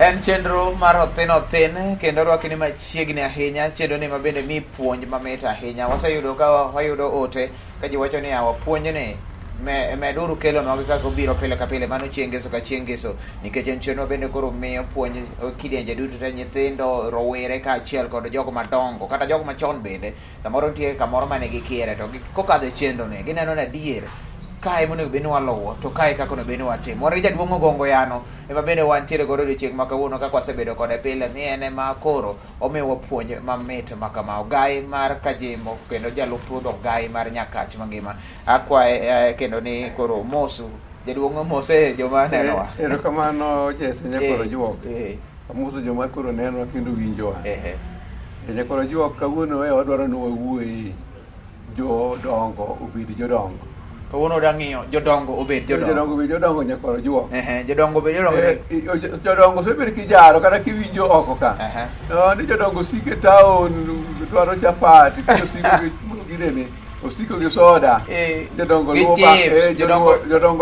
En chenro mar Othinothin kendo rwakni machiegni ahinya, chenro ni mabende mi puonj mamit ahinya. Waseyudo ka wayudo ote ka ji wacho ni wapuonjni meduru kelo nogi kaka obiro pile ka pile, mano chieng' ngeso ka chieng' ngeso, nikech en chenro bende koro miyo puonj kidienje duto te, nyithindo, rowere kaachiel kod jogo madongo kata jogo machon bende. Samoro nitie kamoro mane gikiere to kokadho e chenro ni gineno ni adier kae monego bed ni waluwo to kae kaka onego bed ni watimo. Wan gi jaduong' Ogongo Yano ema bende wantiere godo odiochieng' ma kawuono kaka wasebedo kode pile, ni en ema koro omiyowa puonj mamit makama. Ogai mar Kajimbo kendo jalup ruodh Ogai mar Nyakach mangima. Akwaye kendo ni koro mosu jaduong' mose joma nenowa. Erokamano Jesse nyakoro juok. Amoso joma koro nenowa kendo winjowa. Nyakoro juok kawuono wadwaro ni wawuoye jodongo obed jodongo. Kawuono udang'iyo jodongo obed jodongo. Jodongo obed jodongo nyakoro juok. Jodongo obed jodongo. Jodongo osebed kijaro kata kiwinjo oko ka. Ni jodongo sike taon dwaro chapati kendo sike gideni osiko gi soda. Jodongo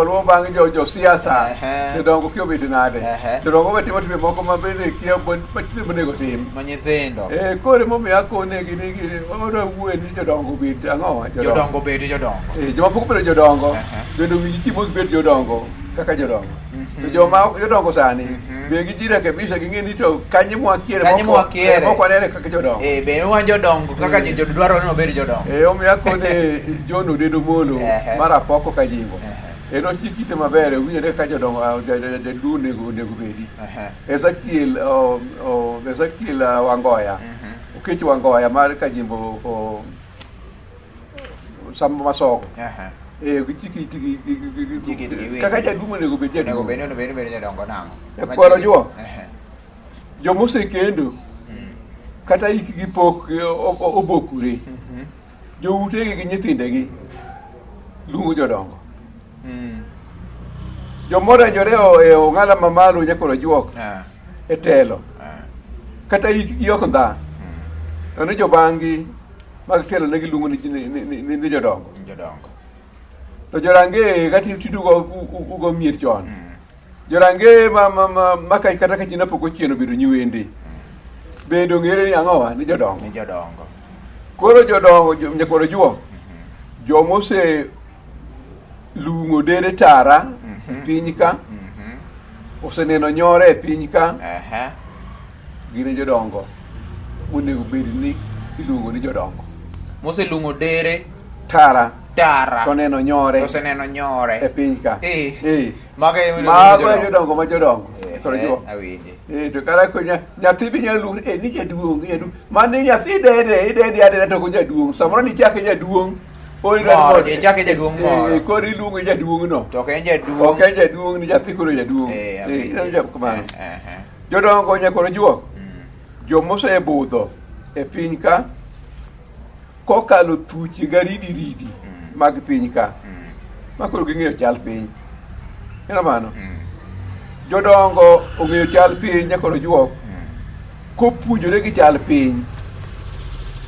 luwo bang' jo siasa. Jodongo kio bet nade. Jodongo betimo timbe moko mabende kia machinde monego tim. Manyithindo. Kore momiyo akonegi ni wadwa wuoye ni jodongo bed ang'owa. Jodongo bed jodongo. Joma pok bedo jodongo bende winji chi mok bed jodongo kaka jodongo. To joma jodongo sani be gijira kabisa ging'e ni to kanye mwakiere moko wanene kaka jodongo. Be wan jodongo kaka dwaro ni obed jodongo. Omiyo akone John Odedo Molo mar Apoko Kajimbo. Eno chikite maber winjore ka jodongo jaduo nego bedi. Ezekiel Wangoya. Okech Wangoya mar Kajimbo Sambo Masoko. Kaka jaduo nego bed jaduo. Nego bed jodongo nang'o. Kwaro juok. Jomosekendo kata ikgi pok obokure. Joutegi gi nyithindegi luongo jodongo. Jomorenjore e ong'ala mamalo nyakoro juok e telo kata ikgi ok ndha ni jobang'gi mag telo ne giluongo ni jodongo. To jorange kati tidugo ugo mier chon. Jorange ma kata ka china pok ochieno bedo nyiwende bedo ng'ere ni ang'owa ni jodongo. Koro jodongo nyakoro juok jomose lungo dere tara e piny ka oseneno nyore e piny ka gine jodongo monego bed ni iluongo ni jodongo. Mose lungo dere tara to neno nyore e piny ka. Mago e jodongo ma jodongo. Koro juok. To kara ko nyathi bi nyalo luongo ni jaduong'. Mane nyathi idede adeda to ko jaduong'. Samoro ni chake jaduong'. Chake jaduong' moro. Koro iluongo jaduong'no. To ok en jaduong'. Ok en jaduong' ni nyathi koro jaduong'. Jodongo nyakoro juok. Jomosebudho e piny ka kokalo thuche garidi mag piny ka. Makoro ging'eyo chal piny. Erokamano. Jodongo ong'eyo chal piny nyakoro juok kopuonjore gi chal piny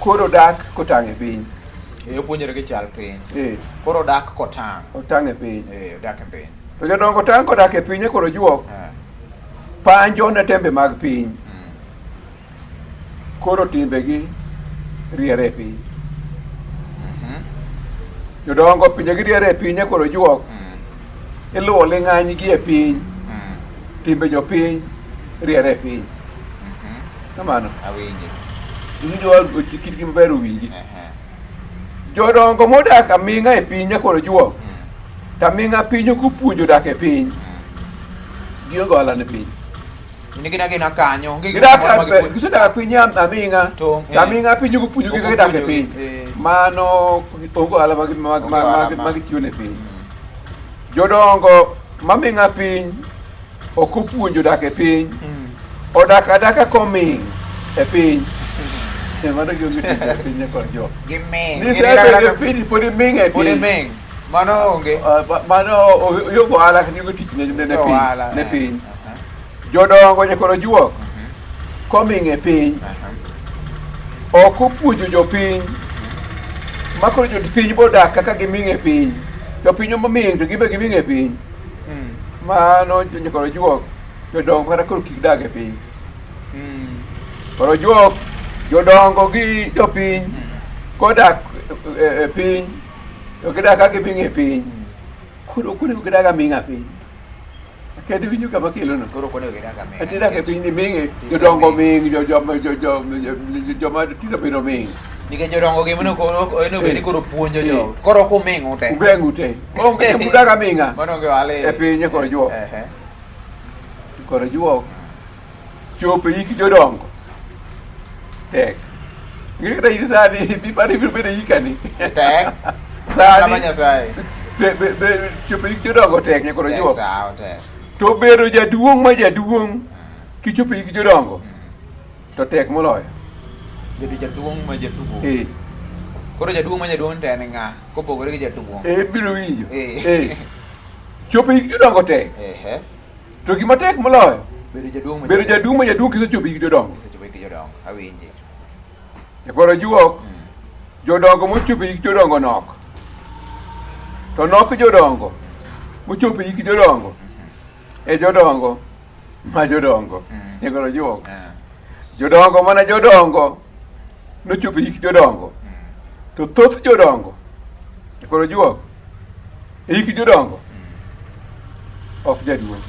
koro dak kotang' e piny. Opuonjore gi chal piny. Koro dak otang' e piny. Dak e piny. To jodongo tang' kodak e piny nyakoro juok panjo ne tembe mag piny. Koro timbegi riere e piny. Jodongo pinjegi riere e piny nyakoro juok iluwo ling'anygi e piny. Timbe jopiny riere e piny. Kamano. Awinji. Iwinjo kitgi maber owinji. Jodongo modak aming'a e piny nyakoro juok. Taming'a piny kopuonjo dak e piny. Gionge ohala ne piny. Gina kanyo. Gisedak piny aming'a. Aming'a piny kopuonjo gi kaka dak e piny. Mano onge ohala magichiwo ne piny. Jodongo maming'a piny ok opuonjo dak e piny. Odak adaka koming' e piny. Mano gionge tich e piny nyakoro juok. Nisebedo e piny pod iming' e piny. Mano onge. Mano onge ohala kata onge tich ne piny. Jodongo nyakoro juok koming' e piny ok opuonjo jopiny makoro jopiny bodak kaka giming' e piny. Jopiny moming' to gibe giming' e piny. Mano nyakoro juok jodongo kata koro kik dag e piny. Koro juok jodongo gi jopiny kodak e piny to gidak ka gibing e piny koro kunego gidag aming'a piny kendo winjo kama kelono koro kunego gidag aming'a atidak e piny ni ming'e jodongo ming joma tindo bendo ming nikech jodongo gi mano eno bedi koro puonjo jo koro kuming'u te ubeng'u te onge mudag aming'a mononge wale e piny koro juok koro juok chopo hik jodongo tek ngiri kata in sani bipani biro bedo hikani tek sani Nyasaye chopo hik jodongo tek ne koro juok tek to bedo jaduong' ma jaduong' kichopo hik jodongo to tek moloyo bedo jaduong' ma jaduong' koro jaduong' ma jaduong' to en ng'a kopogore gi jaduong' biro winjo chopo hik jodongo tek to gima tek moloyo bedo jaduong' ma jaduong' kisechopo hik jodongo awinji koro juok jodongo mochopo hik jodongo nok to nok jodongo mochopo hik jodongo e jodongo ma jodongo koro juok jodongo mana jodongo nochopo hik jodongo to thoth jodongo koro juok e hik jodongo ok jaduong'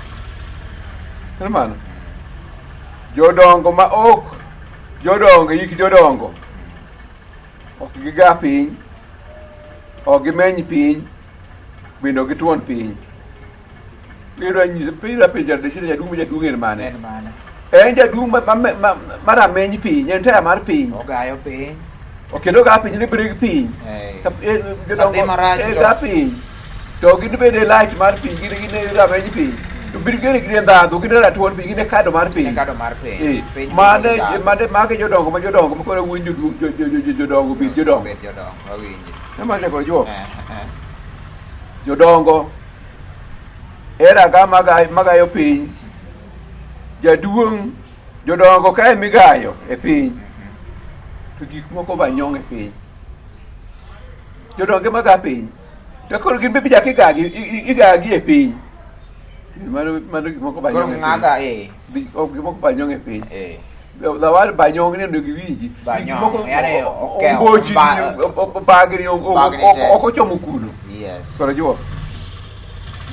mano jodongo ma ok jodongo hik jodongo ok giga piny ok gimeny piny bende ok gituon piny biro nyisa pira penja jaduong' ma jaduong' en mane en jaduong' mar ameny piny en taya mar piny ogayo piny okendo ga piny ni breg piny jodongo ga piny to gin bende light mar piny gin rameny piny to birgere gine ndadho gine ratuon piny gine kado mar piny mane mage jodongo ma jodongo ma koro winjo jodongo bed jodongo nemane koro juok jodongo era ga magayo piny jaduong' jodongo ka migayo e piny to gik moko banyong e piny jodongo maga piny to koro gin be bichak igagi e piny mano gik moko banyong gik moko banyong e piny lawar banyong ne ndo giwinji gik moko ombochi bagri ok ochomo kuno koro juok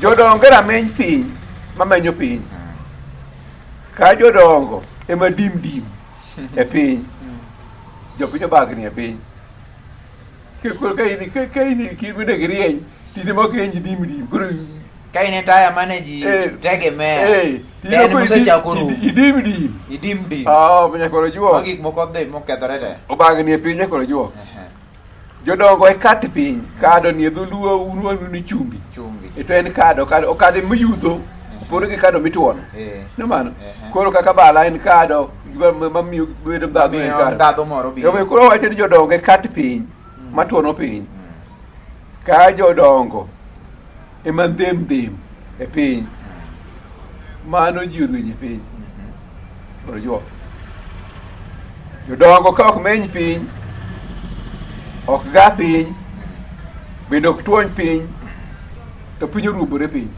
jodongo rameny piny mamenyo piny ka jodongo ema dim e piny jopiny obagni e piny ka ini kibende girieny tinde mokenji dim koro ka in taya mane ji tegemea en mosechako ru idim manya koro juok gik moko dhi mokethore te obagni e piny koro juok jodongo e kat piny kado ni dholuo unu ni chumbi to en kado okado miyudho opore gi kado mituono nemano koro kaka bala en kado mamiyo bedo ndhadho moro biro koro wacho ni jodongo e kat piny matuono piny ka jodongo ema ndhem e piny mano ji orwenye piny koro juok jodongo ka ok meny piny ok ga piny bende ok tuony piny to piny orubore piny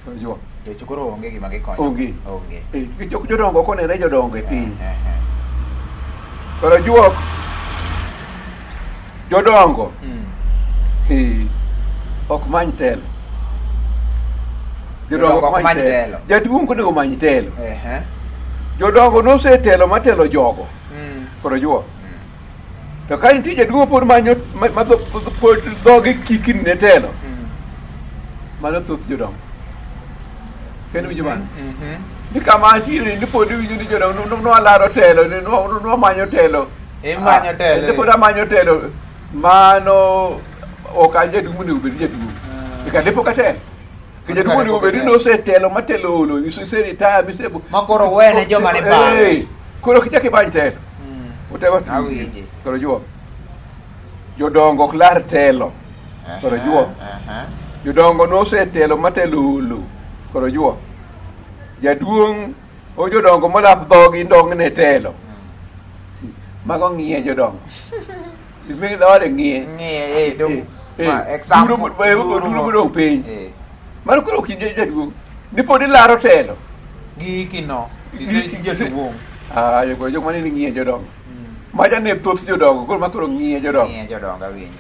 koro juok koro onge gima gikonyo onge jodongo ok onere jodongo e piny koro juok jodongo ok many telo jodongo ok many telo jaduong' konego many telo jodongo nosetelo matelo jogo koro juok to ka nitie jaduong' pod manyo pod dhoge kikni ne telo mano thoth jodongo kendo winjo mano ni kama antiere ni pod winjo ni jodongo nwalaro telo nwamanyo telo pod amanyo telo mano ok an jaduong' monego bed jaduong' kadipo ka telo ke jaduong' monego bed ni nosetelo matelo olo iseritaya makoro wene joma ni bang'e koro kichak imany telo koro juok jodongo ok lar telo koro juok jodongo nosetelo matelo olo koro juok jaduong' o jodongo molap dhogi ndong' ne telo mago ng'iye jodongo ismigi dhawade ng'iye duro modong' piny mano koro ok in jaduong' ni pod ilaro telo Giki no. Ise jaduong'. Nyakoro jok mane ni ng'iye jodongo. Maja ne thoth jodongo, koro makoro ng'iye jodongo. Ng'iye jodongo winjo.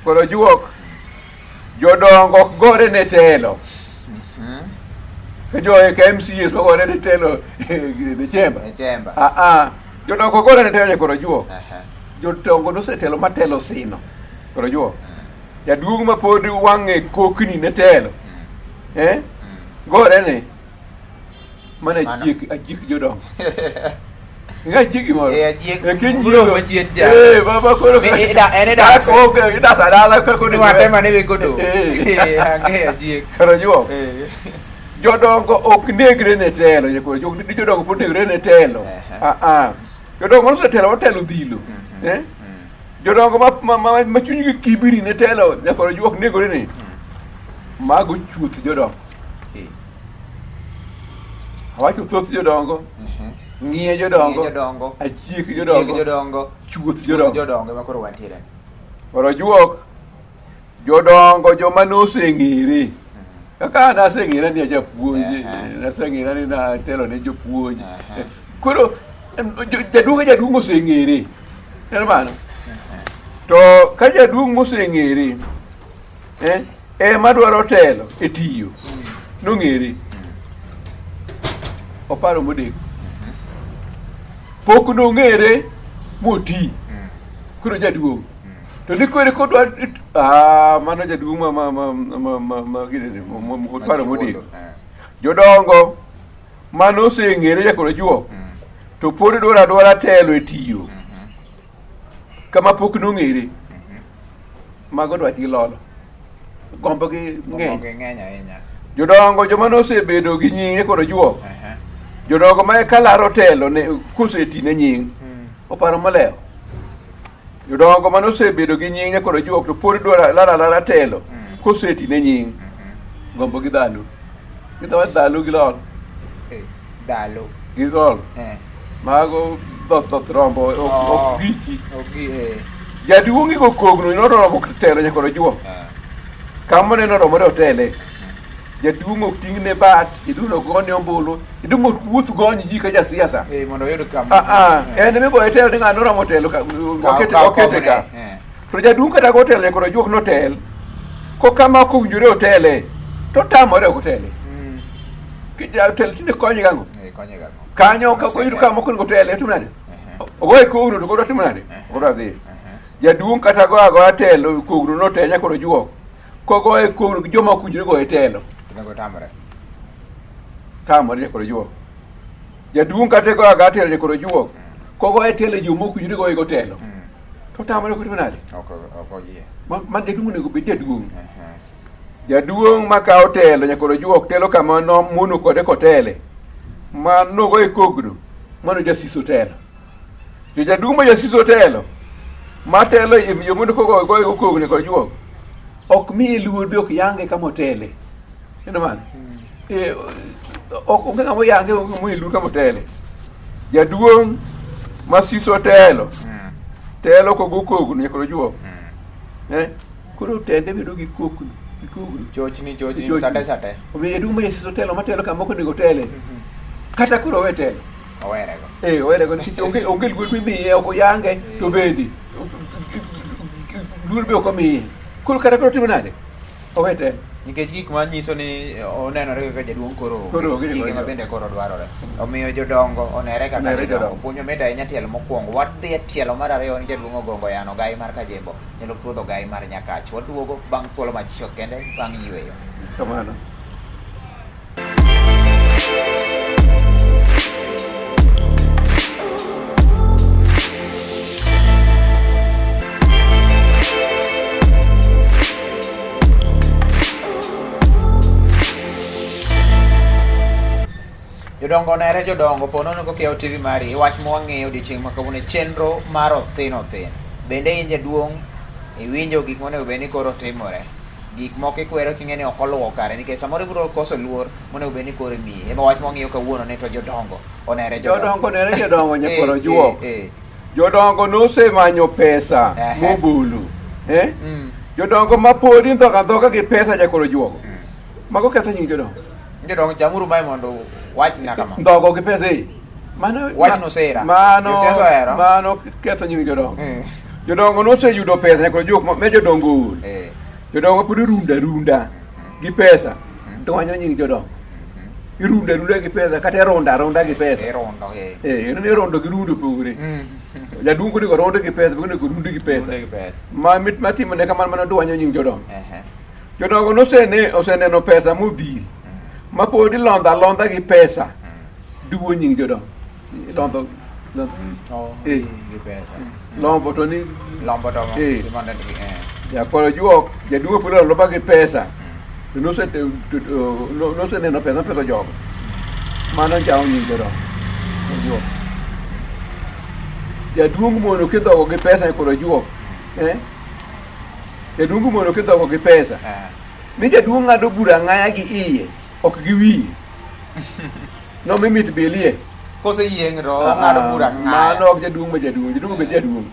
Koro juok, jodongo ok gore ne telo. Ka MCS gore ne telo ne chemba. Jodongo gore ne telo nyakoro juok. Jodongo nosetelo matelo sino. Koro juok. Jaduong' ma pod wang'e kokni ne telo. Gore ne. Mana ajik jodongo. Ngajik moro. Ajik. Kinyo machien ja. Baba koro. Ene da. Okay, ida sadala ka koro. Wate mane we kodo. Ange ajik. Koro juok. Jodongo ok negre ne telo, nyakoro jodongo pod negre ne telo. Jodongo nosetelo matelo dhilo. Jodongo ma chunygi kibiri ne telo, nyakoro juok negre ne. Mago chuth jodongo. Awacho thoth jodongo. Ng'iye jodongo. Achiek jodongo. Chuth jodongo ma koro wantiere. Koro juok jodongo joma noseng'ere. Kaka naseng'era ni japuonj, naseng'era ni natelo ne jopuonj. Koro jaduong' oseng'ere. En mano. To ka jaduong' moseng'ere, ema dwaro telo e tiyo. Nong'ere. Oparo modeko. Pok nong'ere moti. Koro jaduong'. To ni kore kodwa mano jaduong' oparo modeko. Jodongo mano oseng'ere nyakoro juok. To pod dwara telo e tiyo. Kama pok nong'ere. Mago dwach gi lolo. Gombo gi ng'eny ahinya. Jodongo joma nosebedo gi nying nyakoro juok. Jodongo ma kalaro telo ne koseti ne nying. Oparo maleo. Jodongo ma nosebedo gi nying nyakoro juok to pod dwara lara telo koseti ne nying. Gombo gi dhano. Dhalo gi lolo. Dhalo. Gi lolo. Mago dhoth rombo ok gichi. Jaduong' go kogno noromo telo nyakoro juok. Kamane noromo otele. Jaduong' ok ting' ne bat, jaduong' gone ombulu, jaduong' ok wuoth gony ji ka jasiasa. Mondo oyud kama. En migo telo ni ng'ano romo telo okete ka. To jaduong' kata go telo nyakoro juok notel. Ko kama ok owinjore otele, to tamore ok otele. Tel tinde konye gang'o? Konye gang'o. Kanyo ka koyudo kama ok otele to nade? Ogoye kogno to kodwa timo nade? Kodwa dhi. Jaduong' kata go telo kogno notel nyakoro juok. Kogoye kogno joma ok owinjore go telo. Tamore nyakoro juok. Jaduong' kata go telo nyakoro juok. Kogoye telo joma ok owinjore go telo. To tamore ko timo nade? Ok oyie. Man jaduong' nego bed jaduong'. Jaduong' ma kawo telo nyakoro juok telo kama no mono kode kotele. Man nogoye kogno. Mano jasiso telo. Jo jaduong' ma jasiso telo. Ma telo yo mondo kogoye kogno nyakoro juok. Ok mi luor be ok yange kama otele. Eno man. Ok ngamo yange mo luor kama otele. Jaduong' ma siso telo. Telo kogo kogno nyakoro juok. Koro tende bedo gi kokno. Chochni sate. Omiyo jaduong' ma siso telo matelo kama ok onego tele. Kata koro we telo. Owerego nikech onge luor mimiye ok oyange to bende luor be ok omiye. Koro kata koro timo nade? Owe telo. Nikech gik ma nyiso ni onenore kaka jaduong' koro gige ma bende koro dwarore. Omiyo jodongo onere kaka jodongo. Puonjo mit ahinya tielo mokwongo. Wadhi e tielo mar ariyo ni jaduong' ogongo yano gai mar Kajembo. Nyalo puodho gai mar Nyakach. Waduogo bang' thuolo machuok kende bang' yweyo. Kamano. Jodongo onere jodongo ponono kokiewo TV mari wach mwang'eyo odiochieng' ma kawuono chenro mar Othinothin. Bende in jaduong' iwinjo gik monego bed ni koro timore. Gik moko ikwero king'e ni ok oluwo kare nikech samoro ibiro koso luor monego bed ni koro imiyi. Ema wach mwang'eyo kawuono ni to jodongo onere jodongo nyakoro juok. Jodongo nosemanyo pesa mobulu. Jodongo ma podi ndhoka gi pesa nyakoro juogo. Mago ketho nying jodongo. Jodongo jamuru mae mondo Wach na kama. Ndogo gi pesa e. Mano Wach no sera. Mano ketho nying jodongo. Jodongo noseyudo pesa nyako jok me jodongo ol. Jodongo pod runda gi pesa. To wanyo nying jodongo. Irunda gi pesa kata ronda gi pesa. Ne rondo gi rundo pogore. Jadungo ni rondo gi pesa, bune go rundo gi pesa. Ma mit matimo ne kamano mano dwanyo nying jodongo. Jodongo oseneno pesa modhil. Ma podi londa gi pesa. Duwo nying jodongo. Londo gi pesa. Lombo to ni dimanda gi ya koro juok jaduwo podi loba gi pesa. No se ne pesa jogo. Mano chao nying jodongo. Jaduong mono kidhogo gi pesa koro juok. Jaduong mono kidhogo gi pesa. Ni jaduong ng'ado bura ng'aya gi iye, ok gi wiye. No mimit belie. Kose yieng ro ng'ado bura ng'aya. Mano ok jaduong ma jaduong be jaduong.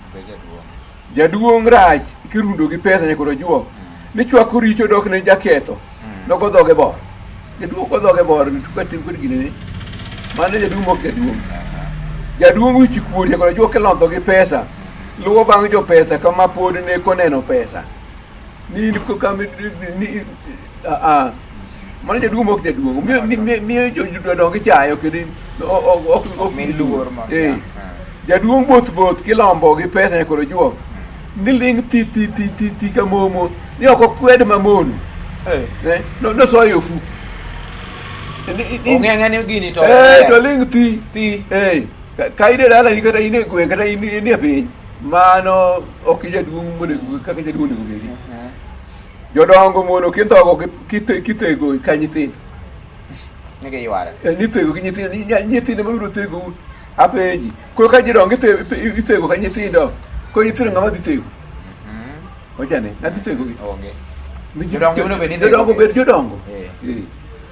Jaduong rach kirundo gi pesa koro juok. Ni chwako richo dok ne jaketho. No go dhoge bor. Jaduong go dhoge bor ni tuka tim kod gine ni. Mano jaduong ok jaduong. Jaduong uchi kuote koro juok kelondho gi pesa. Luwo bang' jo pesa kama pod ne koneno pesa. Ni ko kami ni mano jaduong ok jaduong. Miyo jodongo chayo kedi ok luor ma. Jaduong both kilombo gi pesa koro juok. Ni ling ti kamomo. Ni ok okwed mamono. No so yo fu. Ong'eng'e ni gini to. To ling ti. Kaide dala ni kata ine gwen kata ine piny. Mano ok jaduong monego kaka jaduong nego bedi. Jodongo mono kithogo kitego ka nyithindo. Nige yware. Nitego gi nyithindo mabiro tego apenji. Ko ka jodongo itego ka nyithindo. Ko nyithindo ng'ama dhi tego. Ojane, nadhi tego gi. Jodongo bed jodongo.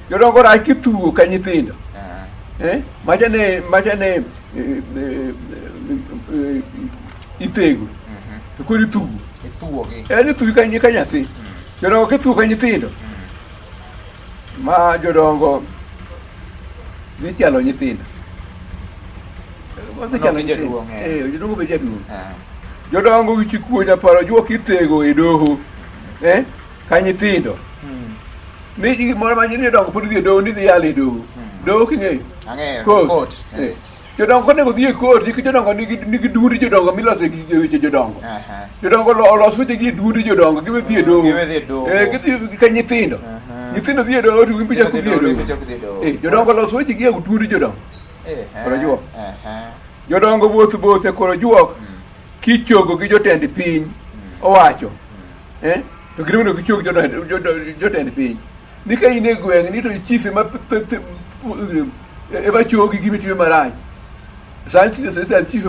Jodongo rach kithuo ka nyithindo. Machane itego. To kodi thuo. Ni thuo ka nyathi. Jodongo kithuo ka nyithindo. Ma jodongo dhi chalo nyithindo. Jodongo be jaduong'. Jodongo wichi kuonya paro juok itego e doho. Ka nyithindo. Ni moro ma nyithindo dongo pod dhi e doho ni dhi yalo e doho. Doho king'eyo? Ang'eyo. Court. Jodongo konego dhi e court, jodongo nigi dundi jodongo miloso gi weche jodongo. Jodongo olos weche gi dundi jodongo giwe dhi e doho. Gidhi ka nyithindo. Nyithindo dhi e doho to gimbe chako dhi e doho. Jodongo olos weche gi dundi jodongo. Koro juok. Jodongo both koro juok kichogo gi jotend piny owacho. To girono gichog jotend piny. Ni ka in e gweng' ni to chief ema chogi gimitime marach. San chief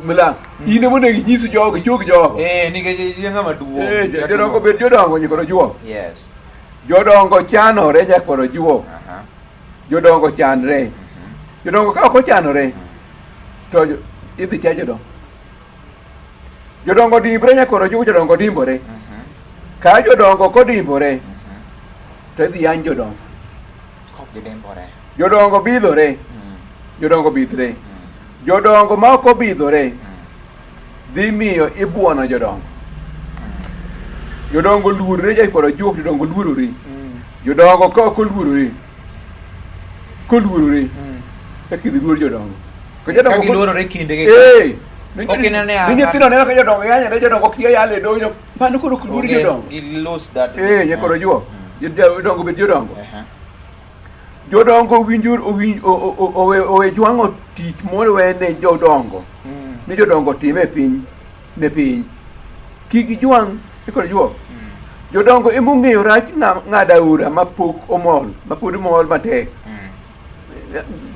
malang. In emo ne ginyiso jogo chog jogo. Nikech ng'ama duong'. Jodongo bed jodongo nyakoro juok. Yes. Jodongo chanore nyakoro juok. Jodongo chanre. Jodongo ka ok ochanore to idhi cha jodongo. Jodongo dimbre nyakoro juok, jodongo dimbore. Ka jodongo kodimbore to idhi yany jodongo. Jodongo bidhore. Jodongo bidhre. Jodongo ma ok obidhore dhi miyo ibuono jodongo. Jodongo luorore nyakoro juok, jodongo luorore. Jodongo ka ok oluorore kaka idhi luor jodongo. Ka giluorore kindegi. Ni nyithindo neno ka jodongo yanyore, jodongo kia yale doyo. Mano koro ok luor jodongo. Lose that. Nyakoro juok. Jodongo bed jodongo. Jodongo owe jwang'o tich mowene jodongo. Ni jodongo time ne piny. Kik jwang' koro juok. Jodongo emong'eyo rach ng'ado aora mapok omol, mapod mol matek.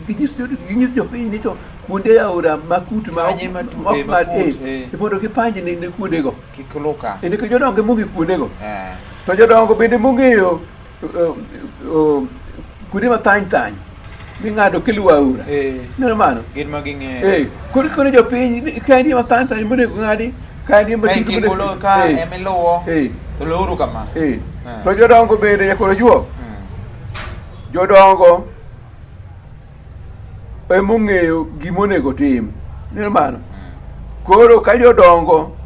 Ginyis jopiny ni to kuonde aora makut ma ok mad mondo gipanji ne kuondego. Kik luka. Nikech jodongo emong'e kuondego. To jodongo bende mong'eyo kuonde mathany mi ng'ado kiluwo aora. Neno mano? Gin ma ging'eyo. Kone jopiny ka nitie mathany monego ng'adi, ka nitie matut monego ka emiluwo. To loro kama. To jodongo bende nyakoro juok. Jodongo emong'eyo gimonego tim. Neno mano. Koro ka jodongo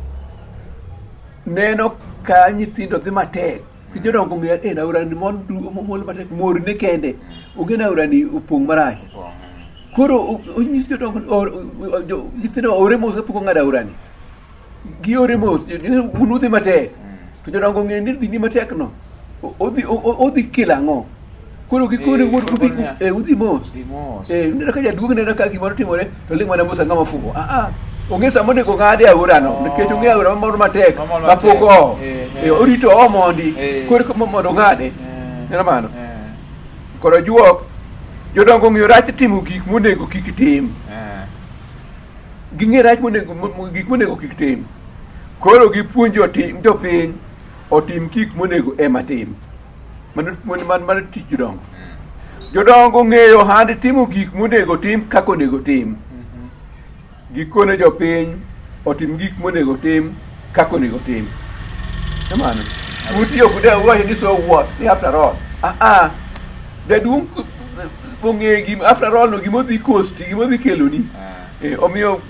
neno ka nyithindo dhi matek, ki jodongo ng'eyo naurani mol matek morne kende, onge naurani opong' marach. Koro onyis jodongo nyithindo ore mos kapok ong'ado aurani. Giore mos, un udhi matek. To jodongo ng'eyo ni dhi matek no, odhi kelo ang'o. Koro gikone udhi mos. Neno ka jaduong' neno ka gimoro timore, to ling' mana mos ang'ama fugo. Ong'e sama onego ng'ade aorano, nikech ong'e aora moro matek mapok orito mondi koro mondo ong'ade. Neno mano. Koro juok jodongo ng'eyo rach timo gik monego kik tim. Ging'e rach gik monego kik tim. Koro gipuonjo jopiny otim gik monego ema tim. Mano tich jodongo. Jodongo ng'eyo hand timo gik monego tim kaka onego tim. Gikone jopiny otim gik monego tim kaka onego tim. Kamano. Utiyo kude wacho ni so what? Ni after all. Jaduong' ong'e gima after all no gimodhi kosti, gimodhi keloni. Omiyo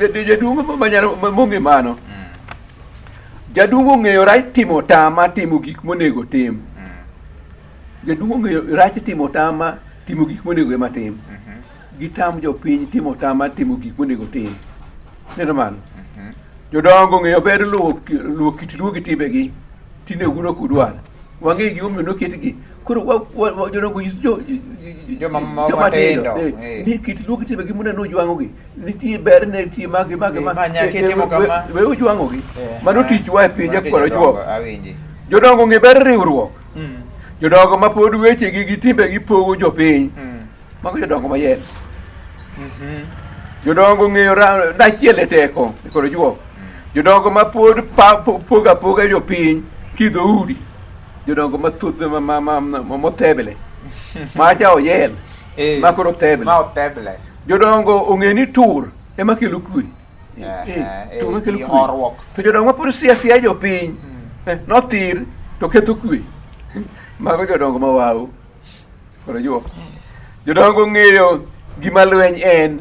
jaduong' mong'e mano. Jaduong' ong'eyo rach timo tama timo gik monego tim. Jaduong' ong'eyo rach timo tama timo gik monego ema tim. Gitam jopiny timo tama timo gik monego tim. Neno mano. Jodongo ong'eyo ber luwo kit luwo gi timbegi tinde guno kudwar. Wang'e gi omiyo noketgi. Koro jodongo nyiso joma matindo ni kit luwo gi timbegi muneno ojwang'ogi. Nitie ber ne nitie magi we ojwang'ogi. Mano tich wa e pinje koro juok. Jodongo ong'e ber riwruok. Jodongo ma pod wechegi gi timbegi pogo jopiny. Mago jodongo mayel. Jodongo ng'eyo dachiel e teko koro juok. Jodongo ma pod poga jopiny kidho udi. Jodongo mathoth motebele. Macha oyel. Ma koro tebele. Jodongo ong'e ni tur ema kelo kwe. Tur ema kelo kwe. To jodongo ma pod siya jopiny nothir to ketho kwe. Mago jodongo mawaw. Koro juok. Jodongo ng'eyo gima lweny en.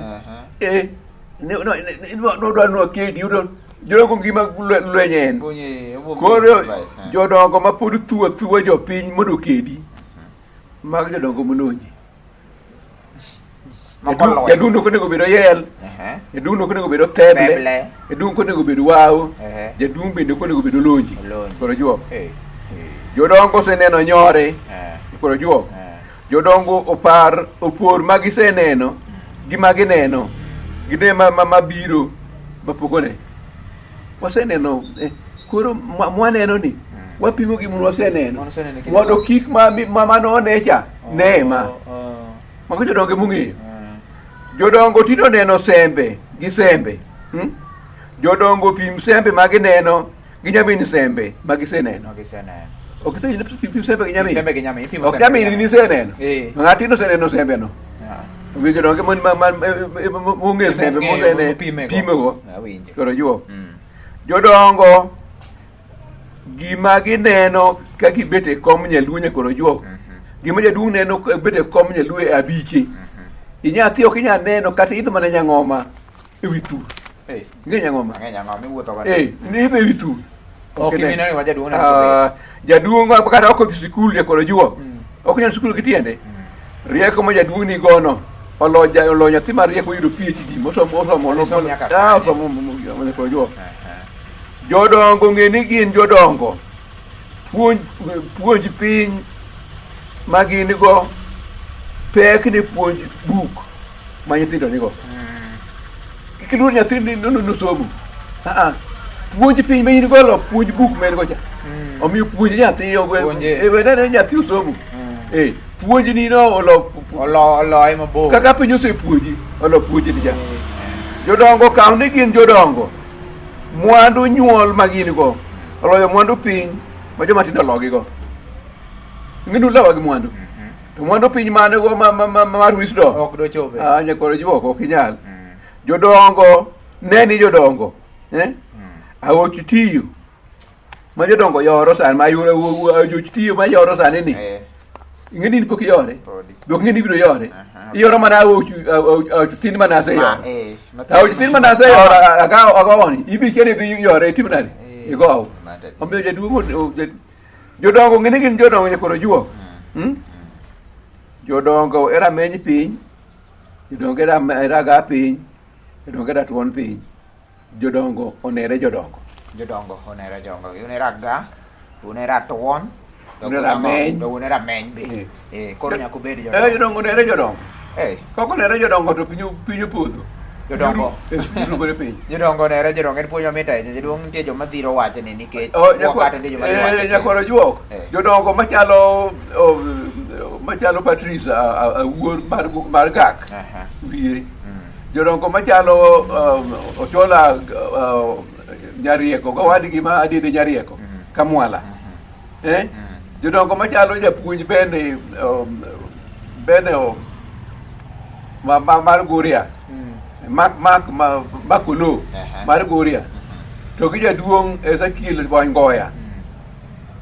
Nodwa nwakedi jodongo gima lweny en. Koro jodongo ma pod thuwa jopiny mondo kedi. Mag jodongo molonji. Jaduong' ok onego bedo yel. Jaduong' ok onego bedo teble. Jaduong' ok onego bedo waw. Jaduong' bende ok onego bedo lonji. Koro juok. Jodongo oseneno nyore. Koro juok. Jodongo opor magiseneno gi magineno gide mabiro mapogone. Waseneno koro mwaneno ni wapimo gi mun waseneno mondo kik mano necha nema. Mago jodongo mong'eyo. Jodongo tino neno sembe gi sembe. Jodongo pim sembe magineno gi nyamin sembe magiseneno. Ok te yine pim sembe gi nyamin. Ok nyamin ni seneno. Ng'atino seneno sembe no. Vi jodongo mong'e sembe mosene pimego. Koro juok. Jodongo gima gineno ka gibet e kom nyaluonye koro juok. Gima jaduong' neno bet e kom nyaluo e abiche. Inyathi ok inya neno kata idho mana nyang'oma e wi tur. Ng'e nyang'oma miwuotho godo. Ni idho e wi tur. Ok mineno wa jaduong'. Jaduong' kata ok odhi sikul e koro juok. Ok nyal sikul gi tiende. Rieko ma jaduong' ni gono olo nyathi ma rieko yudo PhD mosomo koro juok. Jodongo ng'e ni gin jodongo puonj piny ma gin go pek ni puonj buk ma nyithindo nigo. Kiluor nyathi nosomo. Puonj piny ma in go lo puonj buk ma en go cha. Omiyo puonj nyathi wenene nyathi osomo. Puonj ni no olo ema bo. Kaka piny osepuonji olo puonj ni cha. Jodongo kaw ni gin jodongo. Mwandu nyuol ma gin go oloyo mwandu piny ma joma tindo logi go. Ng'inu lawa gi mwandu. To mwandu piny mane go mar wisdom ok do chobe. Nyakoro juok ok inyal. Jodongo neni jodongo. Awoch tiyo ma jodongo yoro san ma yoro joch tiyo ma yoro san ni. ing'eni ni pok iyore dok ng'eni biro yore iyoro mana thin manase yoro thin manase yoro agawoni ibi kene dhi yore tim nade igow omiyo jaduong' jodongo ng'eni gin jodongo nyakoro juok jodongo era meny piny jodongo era ga piny jodongo era tuon piny jodongo onere jodongo onere jodongo unera ga unera tuon unera meny be koro nyako bed jodongo onere jodongo koko onere jodongo to piny opodho jodongo piny jodongo onere jodongo en puonj mamit ahinya jaduong' nitie joma dhiro wachni nikech nyakoro juok jodongo machalo Patrice awuor mar gak wiye jodongo machalo Ochola nyarieko gowadgi ma adiede nyarieko kamwala jodongo machalo japuonj bende mar Goria makolo mar Goria to gi jaduong' Ezekiel Wangoya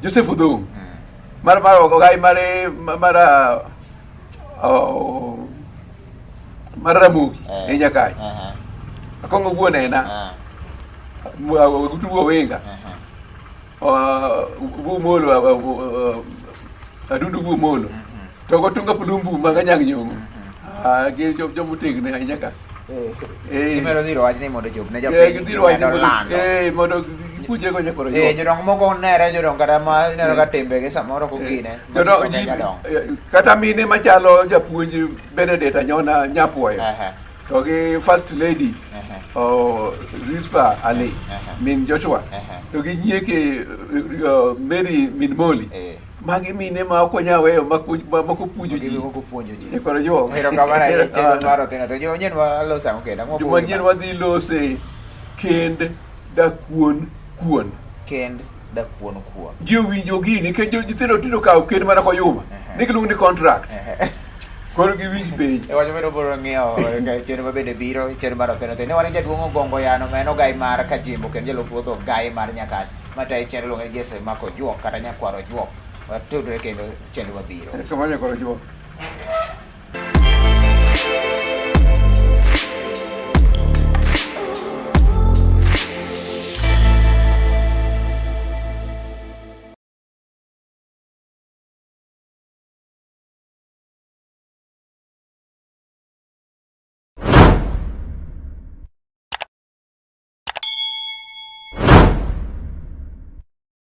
Joseph Odong mar ogai mar Ramogi Nyakach akongo wuon ena gutugo wenga Molo adundu Molo to gotunga pulumbu maganyang nyongo gi jomotegno ahinya ka imero dhiro wachni mondo chop ne mondo gipujego nyakoro jodongo moko onere jodongo kata ma ineno ka timbegi samoro kogine kata mine machalo japuonj Benedict Anyona Nyapuoyo to gi first lady Rispa Ali min Joshua to gi nyieke Mary min Moli magi mine ma ok onya weyo mako puonjo ji koro jo jomanyien wadhi lose kend dakuon kuon ji owinjo gini nikech nyithindo tindo kawo kend mana koyuma ni giluongo ni contract koro giwinj penj wacho medo biro ng'iewo chenro mabende biro chenro mar Othinothin ne wan jaduong' Ogongo Yano ma en ogai mar Kajimbo kendo jalup ruoth ogai mar Nyakach matayo chenro iluongo ni Jesse Mako Juok kata Nyakwaro Juok watudre kendo chenro mabiro kamanya koro juok